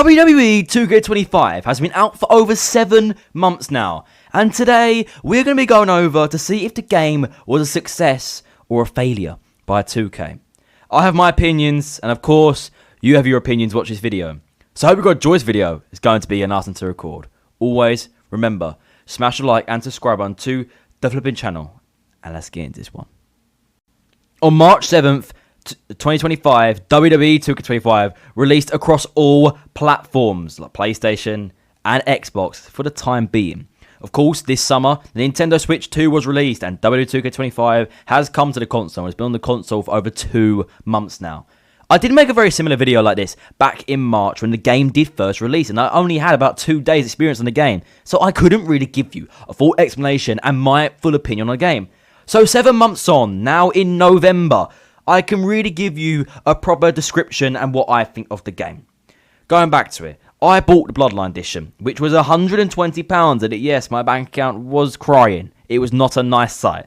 WWE 2K25 has been out for over 7 months now, and today we're going to be going over to see if the game was a success or a failure by 2K. I have my opinions, and of course, you have your opinions. Watch this video. So I hope you got enjoyed this video. It's going to be a nice one to record. Always, remember, smash a like and subscribe button to the flipping channel, and let's get into this one. On March 7th, 2025, WWE 2K25 released across all platforms like PlayStation and Xbox for the time being. Of course, this summer, the Nintendo Switch 2 was released and WWE 2K25 has come to the console. It's been on the console for over 2 months now. I did make a very similar video like this back in March when the game did first release, and I only had about 2 days experience on the game, so I couldn't really give you a full explanation and my full opinion on the game. So 7 months on, now in November, I can really give you a proper description and what I think of the game. Going back to it, I bought the Bloodline edition, which was £120, and yes, my bank account was crying. It was not a nice sight.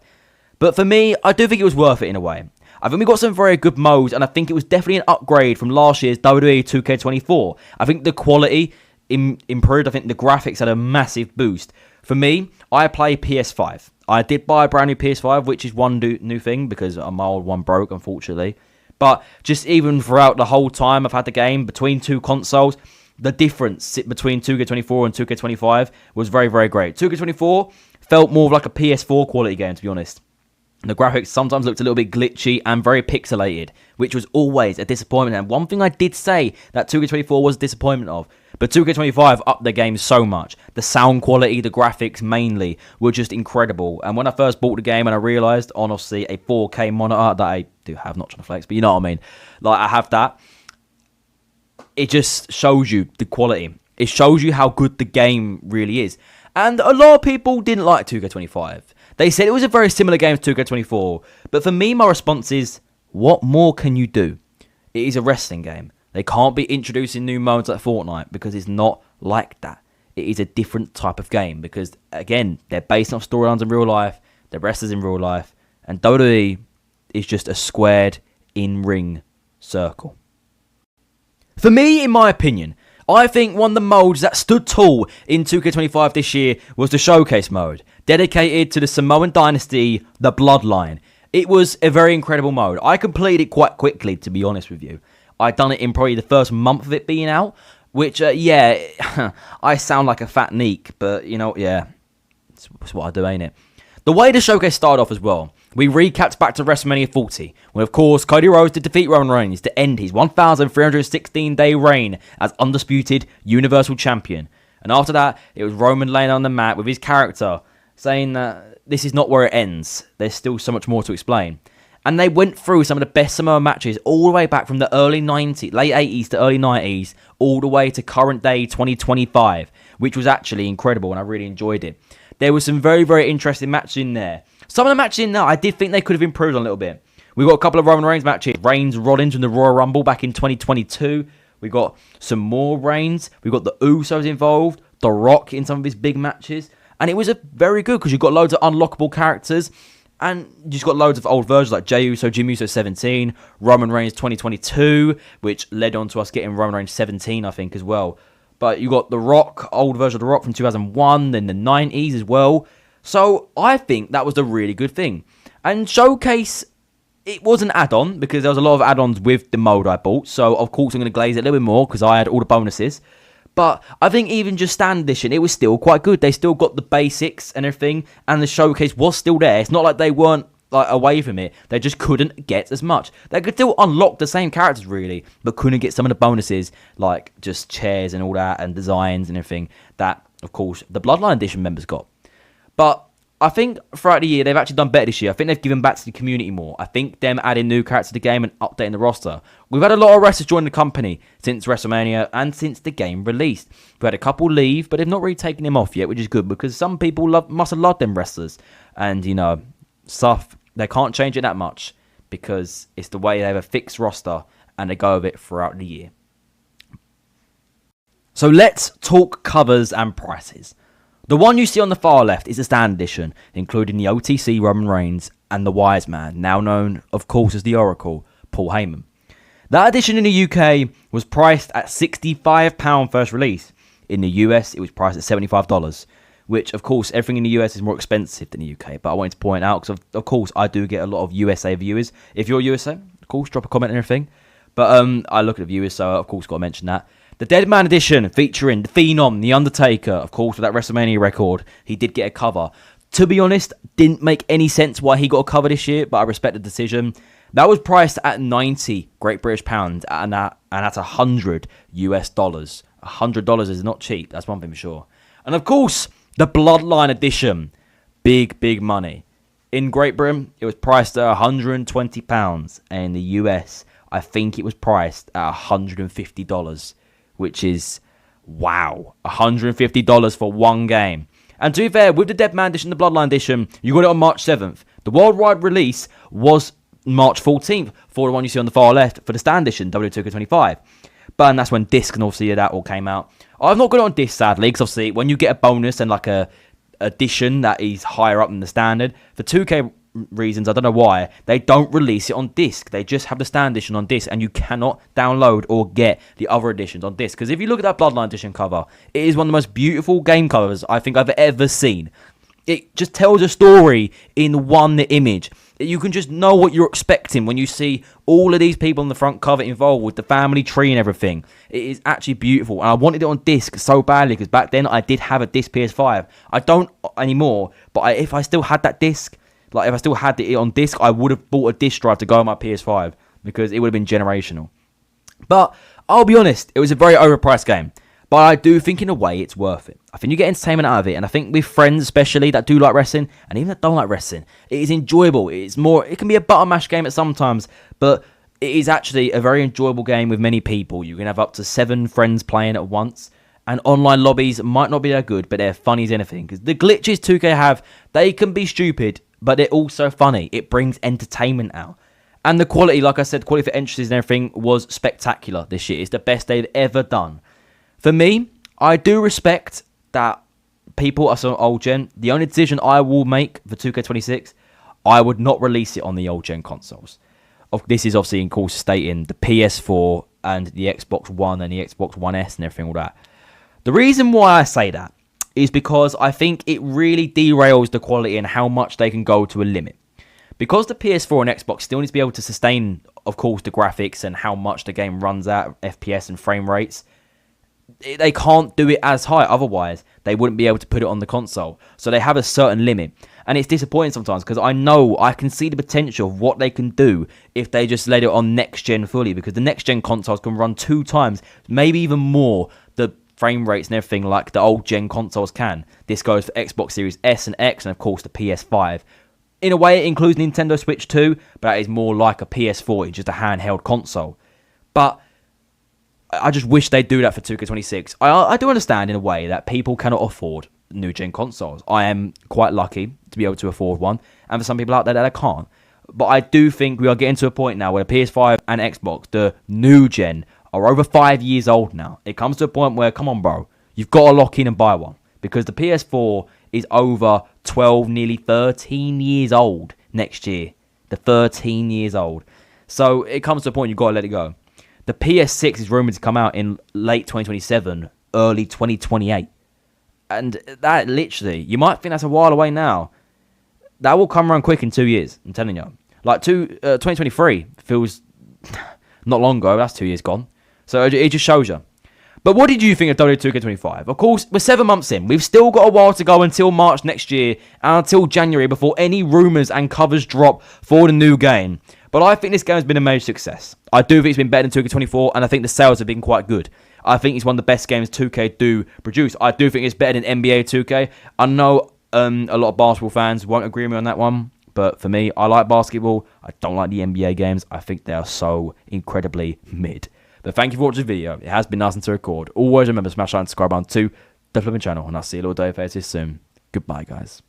But for me, I do think it was worth it in a way. I think we got some very good modes, and I think it was definitely an upgrade from last year's WWE 2K24. I think the quality improved. I think the graphics had a massive boost. For me, I play PS5. I did buy a brand new PS5, which is one new thing because my old one broke, unfortunately. But just even throughout the whole time I've had the game between two consoles, the difference between 2K24 and 2K25 was very, very great. 2K24 felt more like a PS4 quality game, to be honest. The graphics sometimes looked a little bit glitchy and very pixelated, which was always a disappointment. And one thing I did say that 2K24 was a disappointment of, but 2K25 upped the game so much. The sound quality, the graphics mainly, were just incredible. And when I first bought the game and I realised, on obviously a 4K monitor that I do have, not trying to flex, but you know what I mean. Like, I have that. It just shows you the quality. It shows you how good the game really is. And a lot of people didn't like 2K25. They said it was a very similar game to 2K24. But for me, my response is, what more can you do? It is a wrestling game. They can't be introducing new modes like Fortnite because it's not like that. It is a different type of game because, again, they're based on storylines in real life. They're wrestlers in real life. And WWE is just a squared in-ring circle. For me, in my opinion, I think one of the modes that stood tall in 2K25 this year was the Showcase mode, dedicated to the Samoan dynasty, the Bloodline. It was a very incredible mode. I completed it quite quickly, to be honest with you. I'd done it in probably the first month of it being out, which, yeah, I sound like a fat neek, but, you know, yeah, it's what I do, ain't it? The way the Showcase started off as well, we recapped back to WrestleMania 40, when, of course, Cody Rhodes did defeat Roman Reigns to end his 1,316-day reign as undisputed Universal Champion. And after that, it was Roman laying on the mat with his character, saying that this is not where it ends. There's still so much more to explain. And they went through some of the best Samoa matches all the way back from the late 80s to early 90s, all the way to current day 2025, which was actually incredible, and I really enjoyed it. There were some very, very interesting matches in there. Some of the matches in there, I did think they could have improved on a little bit. We got a couple of Roman Reigns matches. Reigns-Rollins in the Royal Rumble back in 2022. We got some more Reigns. We got the Usos involved. The Rock in some of his big matches. And it was very good because you've got loads of unlockable characters. And you just got loads of old versions like Jey Uso, Jim Uso 17, Roman Reigns 2022, which led on to us getting Roman Reigns 17, I think, as well. But you got The Rock, old version of The Rock from 2001, then the 90s as well. So I think that was a really good thing. And Showcase, it was an add-on because there was a lot of add-ons with the mode I bought. So, of course, I'm going to glaze it a little bit more because I had all the bonuses. But I think even just Standard Edition, it was still quite good. They still got the basics and everything, and the Showcase was still there. It's not like they weren't away from it. They just couldn't get as much. They could still unlock the same characters, really, but couldn't get some of the bonuses, like just chairs and all that, and designs and everything that, of course, the Bloodline Edition members got. But I think throughout the year, they've actually done better this year. I think they've given back to the community more. I think them adding new characters to the game and updating the roster. We've had a lot of wrestlers join the company since WrestleMania and since the game released. We've had a couple leave, but they've not really taken them off yet, which is good because some people must have loved them wrestlers. And, you know, stuff, they can't change it that much because it's the way they have a fixed roster and they go with it throughout the year. So let's talk covers and prices. The one you see on the far left is the Standard Edition, including the OTC Roman Reigns and the Wise Man, now known, of course, as the Oracle, Paul Heyman. That edition in the UK was priced at £65 first release. In the US, it was priced at $75, which, of course, everything in the US is more expensive than the UK. But I wanted to point out, because, of course, I do get a lot of USA viewers. If you're USA, of course, drop a comment and everything. But I look at the viewers, so, of course, got to mention that. The Dead Man edition, featuring The Phenom, The Undertaker, of course, with that WrestleMania record, he did get a cover. To be honest, didn't make any sense why he got a cover this year, but I respect the decision. That was priced at 90 Great British pounds, and that's $100 US. $100 is not cheap, that's one thing for sure. And of course, the Bloodline edition, big money. In Great Britain, it was priced at £120, and in the US, I think it was priced at $150, which is, wow, $150 for one game. And to be fair, with the Dead Man edition, the Bloodline edition, you got it on March 7th. The worldwide release was March 14th for the one you see on the far left for the Stand edition, WWE 2K25. But and that's when disc and obviously that all came out. I've not got it on disc, sadly, because obviously when you get a bonus and like a edition that is higher up than the standard, for 2K reasons, I don't know why, they don't release it on disc. They just have the Stand edition on disc, and you cannot download or get the other editions on disc. Because if you look at that Bloodline edition cover, it is one of the most beautiful game covers I think I've ever seen. It just tells a story in one image. You can just know what you're expecting when you see all of these people on the front cover involved with the family tree and everything. It is actually beautiful, and I wanted it on disc so badly because back then I did have a disc PS5. I don't anymore, but if I still had that disc, like if I still had it on disc, I would have bought a disc drive to go on my PS5 because it would have been generational. But I'll be honest, it was a very overpriced game. But I do think in a way it's worth it. I think you get entertainment out of it, and I think with friends especially that do like wrestling, and even that don't like wrestling, it is enjoyable. It can be a butter mash game at sometimes, but it is actually a very enjoyable game with many people. You can have up to 7 friends playing at once, and online lobbies might not be that good, but they're funny as anything. Because the glitches 2K have, they can be stupid, but they're also funny. It brings entertainment out. And the quality, like I said, quality for entrances and everything was spectacular this year. It's the best they've ever done. For me, I do respect that people are so old gen. The only decision I will make for 2K26, I would not release it on the old gen consoles. This is obviously in course stating the PS4 and the Xbox One and the Xbox One S and everything all that. The reason why I say that is because I think it really derails the quality and how much they can go to a limit. Because the PS4 and Xbox still needs to be able to sustain, of course, the graphics and how much the game runs at, FPS and frame rates, they can't do it as high, otherwise they wouldn't be able to put it on the console. So they have a certain limit, and it's disappointing sometimes because I know I can see the potential of what they can do if they just let it on next gen fully, because the next gen consoles can run 2 times, maybe even more, the frame rates and everything like the old gen consoles can. This goes for Xbox Series S and X, and of course the PS5. In a way it includes Nintendo Switch too, but that is more like a PS4, it's just a handheld console. But I just wish they'd do that for 2K26. I do understand in a way that people cannot afford new gen consoles. I am quite lucky to be able to afford one, and for some people out there that can't. But I do think we are getting to a point now where the PS5 and Xbox, the new gen, are over 5 years old now. It comes to a point where, come on bro, you've got to lock in and buy one. Because the PS4 is over 12, nearly 13 years old next year. The 13 years old. So it comes to a point you've got to let it go. The PS6 is rumoured to come out in late 2027, early 2028. And that literally, you might think that's a while away now. That will come around quick in 2 years, I'm telling you. Like 2023 feels not long ago, that's 2 years gone. So it just shows you. But what did you think of WWE 2K25? Of course, we're 7 months in. We've still got a while to go until March next year and until January before any rumours and covers drop for the new game. But I think this game has been a major success. I do think it's been better than 2K24, and I think the sales have been quite good. I think it's one of the best games 2K do produce. I do think it's better than NBA 2K. I know a lot of basketball fans won't agree with me on that one, but for me, I like basketball. I don't like the NBA games. I think they are so incredibly mid. But thank you for watching the video. It has been nice to record. Always remember to smash that subscribe button to the flipping channel, and I'll see you little day faces soon. Goodbye, guys.